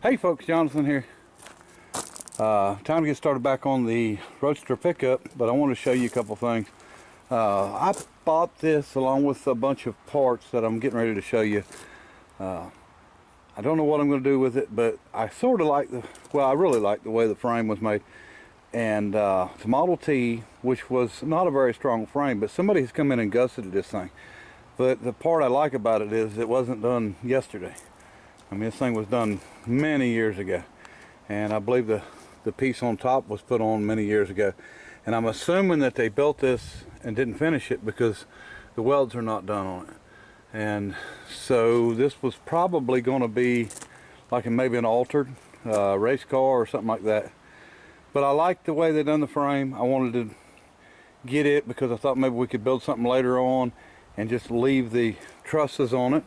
Hey folks, Jonathan here. Time to get started back on the Roadster pickup, but I want to show you a couple things. I bought this along with a bunch of parts that I'm getting ready to show you. I don't know what I'm going to do with it, but I sort of like I really like the way the frame was made. And it's a Model T, which was not a very strong frame, but somebody has come in and gusseted this thing. But the part I like about it is it wasn't done yesterday. I mean, this thing was done many years ago, and I believe the piece on top was put on many years ago. And I'm assuming that they built this and didn't finish it because the welds are not done on it. And so this was probably going to be like maybe an altered race car or something like that. But I liked the way they done the frame. I wanted to get it because I thought maybe we could build something later on and just leave the trusses on it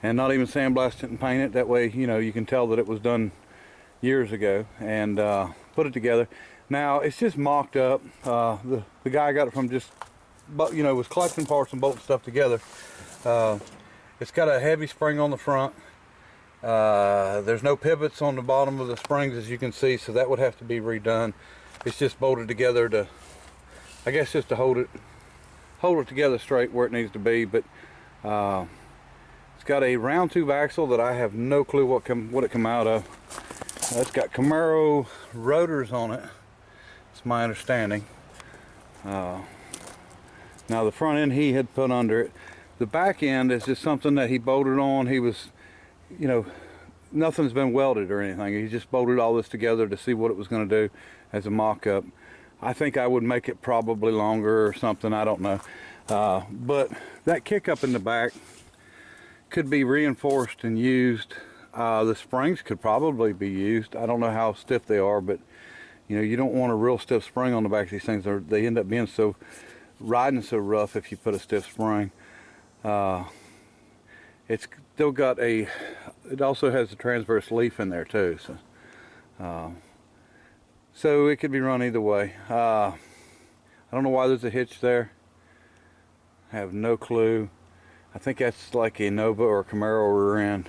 and not even sandblast it and paint it. That way, you know, you can tell that it was done years ago, and put it together. Now it's just mocked up. The guy got it from just, you know, was collecting parts and bolting stuff together. It's got a heavy spring on the front. There's no pivots on the bottom of the springs, as you can see, so that would have to be redone. It's just bolted together to, I guess, just to hold it together straight where it needs to be. But it's got a round tube axle that I have no clue what it come out of. It's got Camaro rotors on it. It's my understanding. Now the front end he had put under it. The back end is just something that he bolted on. He was, you know, nothing's been welded or anything. He just bolted all this together to see what it was going to do as a mock-up. I think I would make it probably longer or something. I don't know. But that kick up in the back could be reinforced and used. The springs could probably be used. I don't know how stiff they are, but you know, you don't want a real stiff spring on the back of these things. They end up being riding so rough if you put a stiff spring. It's still got it also has a transverse leaf in there too, so it could be run either way. I don't know why there's a hitch there. I have no clue. I think that's like a Nova or Camaro rear end.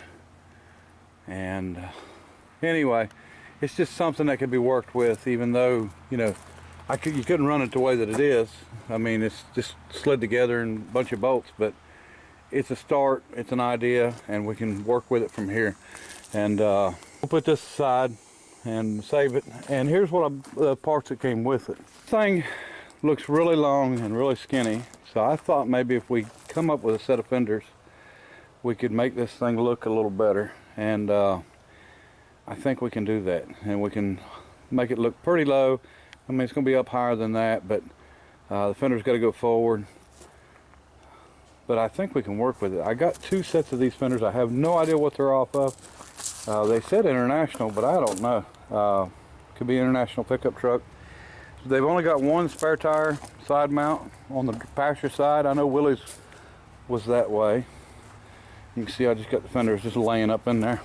And anyway, it's just something that could be worked with, even though, you know, you couldn't run it the way that it is. I mean, it's just slid together in a bunch of bolts, but it's a start, it's an idea, and we can work with it from here. And we'll put this aside and save it. And here's the parts that came with it. This thing looks really long and really skinny, so I thought maybe if we come up with a set of fenders, we could make this thing look a little better. And I think we can do that, and we can make it look pretty low. I mean, it's going to be up higher than that, but the fender's got to go forward. But I think we can work with it. I got two sets of these fenders. I have no idea what they're off of. They said international, but I don't know. Could be international pickup truck. They've only got one spare tire side mount on the passenger side. I know Willie's was that way. You can see I just got the fenders just laying up in there.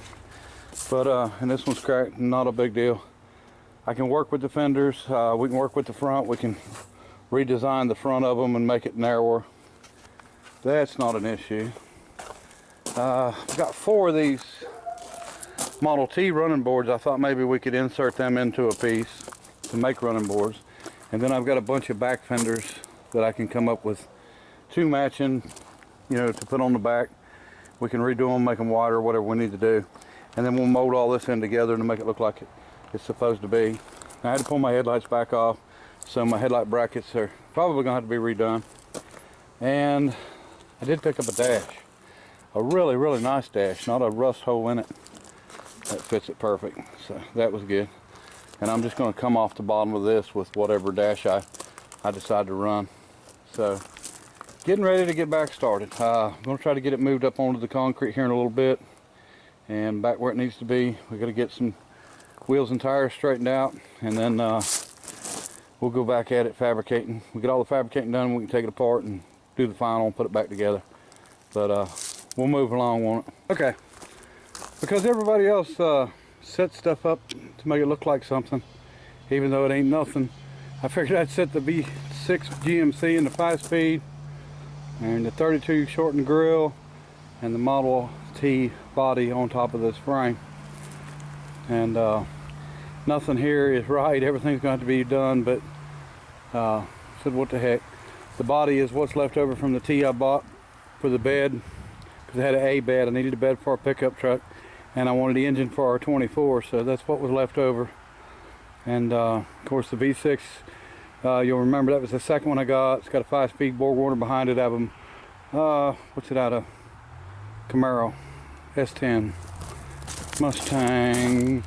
But and this one's cracked, not a big deal. I can work with the fenders. We can work with the front. We can redesign the front of them and make it narrower. That's not an issue. I've got 4 of these Model T running boards. I thought maybe we could insert them into a piece to make running boards. And then I've got a bunch of back fenders that I can come up with 2 matching, you know, to put on the back. We can redo them, make them wider, whatever we need to do. And then we'll mold all this in together to make it look like it's supposed to be. I had to pull my headlights back off, so my headlight brackets are probably going to have to be redone. And I did pick up a dash. A really, really nice dash, not a rust hole in it. That fits it perfect, so that was good. And I'm just going to come off the bottom of this with whatever dash I decide to run. So, getting ready to get back started. I'm going to try to get it moved up onto the concrete here in a little bit and back where it needs to be. We're going to get some wheels and tires straightened out, and then we'll go back at it fabricating. We get all the fabricating done, we can take it apart and do the final and put it back together. But we'll move along on it. Okay, because everybody else sets stuff up to make it look like something, even though it ain't nothing, I figured I'd set the V6 GMC in the 5-speed and the 32 shortened grill and the Model T body on top of this frame. and nothing here is right. Everything's going to have to be done, but said what the heck. The body is what's left over from the T I bought for the bed, because I had an A bed. I needed a bed for our pickup truck, and I wanted the engine for our 24, so that's what was left over. And of course the V6, you'll remember that was the second one I got. It's got a 5-speed board warner behind it. I have them, what's it out of? Camaro S10 Mustang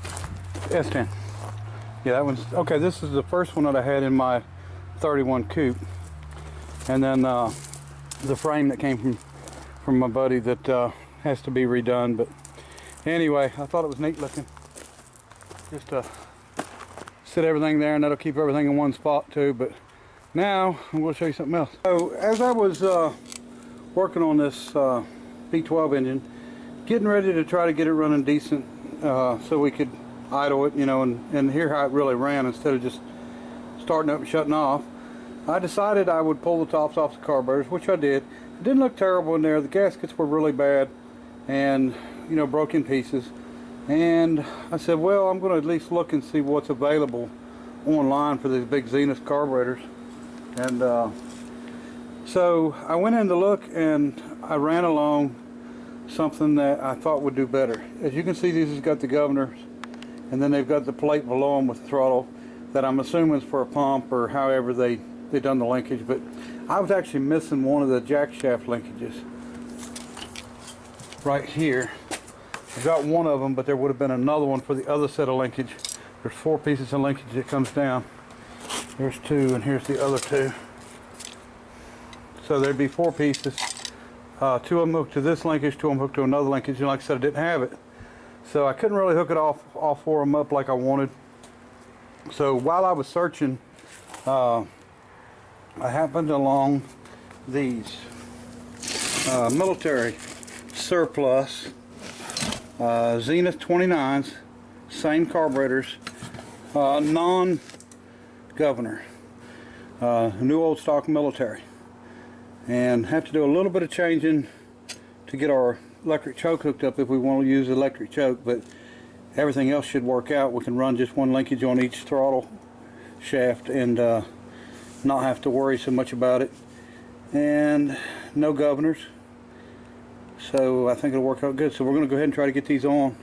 S10. Yeah, that one's okay. This is the first one that I had in my 31 coupe, and then the frame that came from my buddy that has to be redone. But anyway, I thought it was neat looking, just to sit everything there, and that'll keep everything in one spot too. But now I'm going to show you something else. So as I was working on this V-12 engine, getting ready to try to get it running decent, so we could idle it, you know, and hear how it really ran instead of just starting up and shutting off, I decided I would pull the tops off the carburetors, which I did. It didn't look terrible in there. The gaskets were really bad and, you know, broke in pieces. And I said, well, I'm going to at least look and see what's available online for these big Zenith carburetors. And so I went in to look, and I ran along something that I thought would do better. As you can see, these has got the governors, and then they've got the plate below them with the throttle that I'm assuming is for a pump or however they done the linkage. But I was actually missing one of the jack shaft linkages right here. I got one of them, but there would have been another one for the other set of linkage. There's 4 pieces of linkage that comes down. There's 2, and here's the other 2. So there'd be 4 pieces. 2 of them hooked to this linkage, 2 of them hooked to another linkage, and like I said, I didn't have it. So I couldn't really hook it all 4 of them up like I wanted. So while I was searching, I happened along these military surplus Zenith 29s, same carburetors, non-governor, new old stock military, and have to do a little bit of changing to get our electric choke hooked up if we want to use electric choke, but everything else should work out. We can run just one linkage on each throttle shaft and not have to worry so much about it, and no governors, so I think it'll work out good. So we're going to go ahead and try to get these on.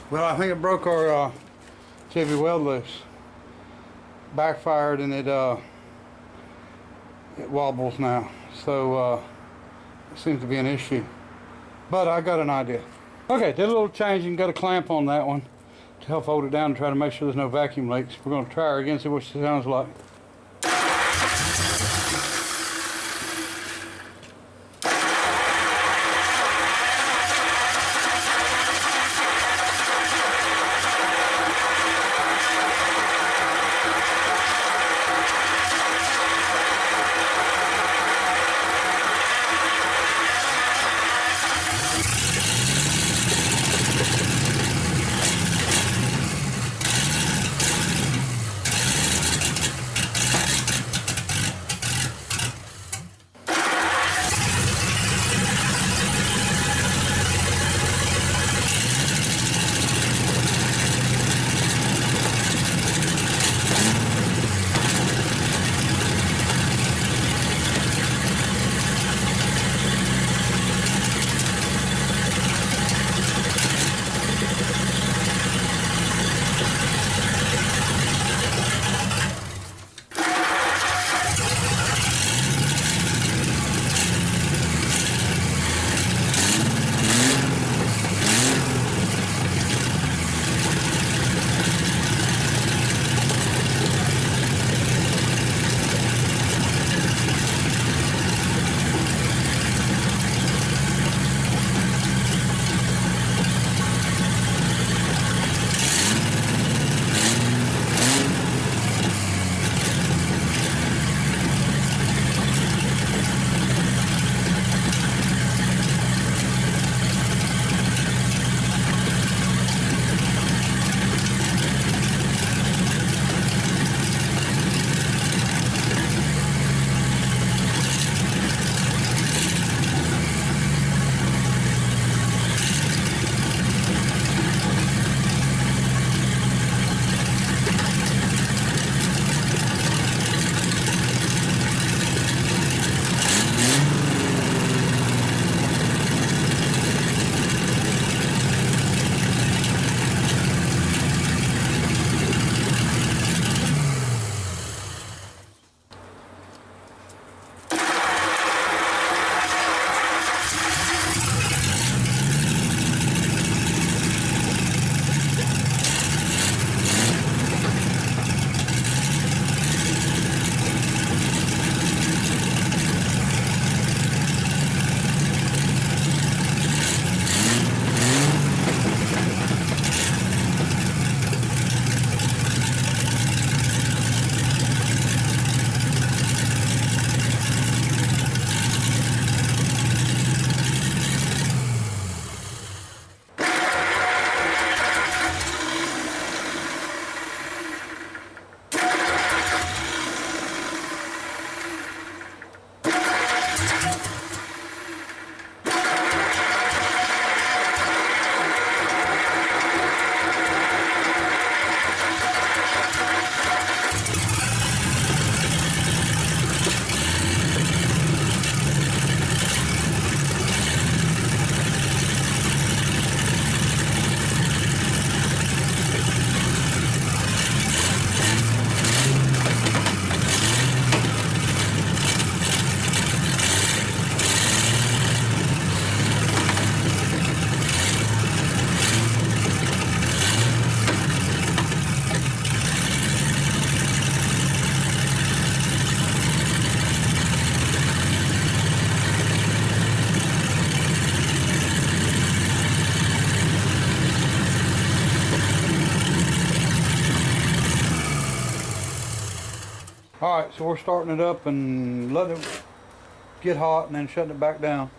Well, I think it broke our JV weld loose. Backfired, and it wobbles now. So it seems to be an issue. But I got an idea. Okay, did a little changing, got a clamp on that one to help hold it down and try to make sure there's no vacuum leaks. We're going to try her again, see what she sounds like. Alright, so we're starting it up and letting it get hot and then shutting it back down.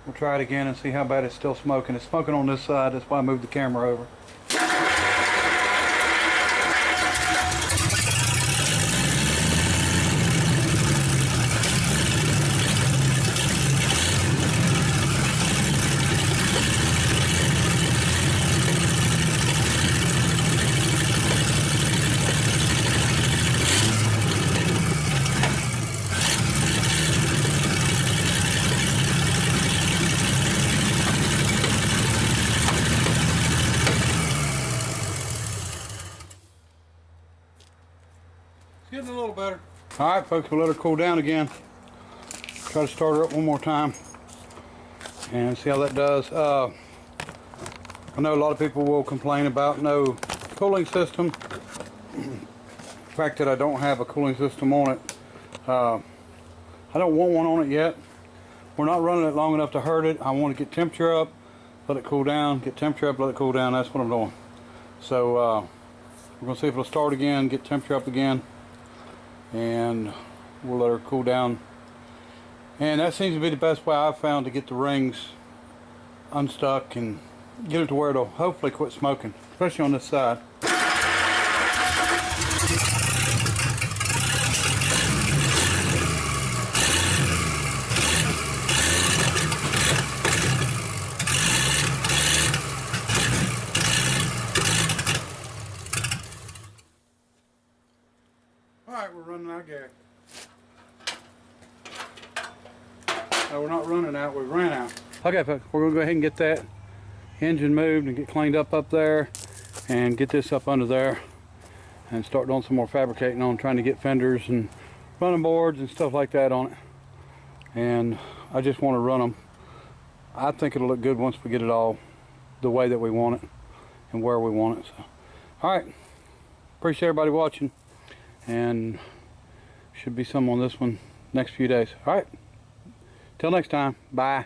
We'll try it again and see how bad it's still smoking. It's smoking on this side, that's why I moved the camera over. Getting a little better. Alright folks, we'll let her cool down again. Try to start her up one more time and see how that does. I know a lot of people will complain about no cooling system. The fact that I don't have a cooling system on it. I don't want one on it yet. We're not running it long enough to hurt it. I want to get temperature up, let it cool down, get temperature up, let it cool down. That's what I'm doing. So we're going to see if it'll start again, get temperature up again, and we'll let her cool down. And that seems to be the best way I've found to get the rings unstuck and get it to where it'll hopefully quit smoking, especially on this side. Alright, we're running out of gas. No, we're not running out, we ran out. Okay, folks, we're going to go ahead and get that engine moved and get cleaned up there and get this up under there and start doing some more fabricating on trying to get fenders and running boards and stuff like that on it. And I just want to run them. I think it'll look good once we get it all the way that we want it and where we want it. So, alright, appreciate everybody watching, and should be some on this one next few days. Alright, till next time, bye.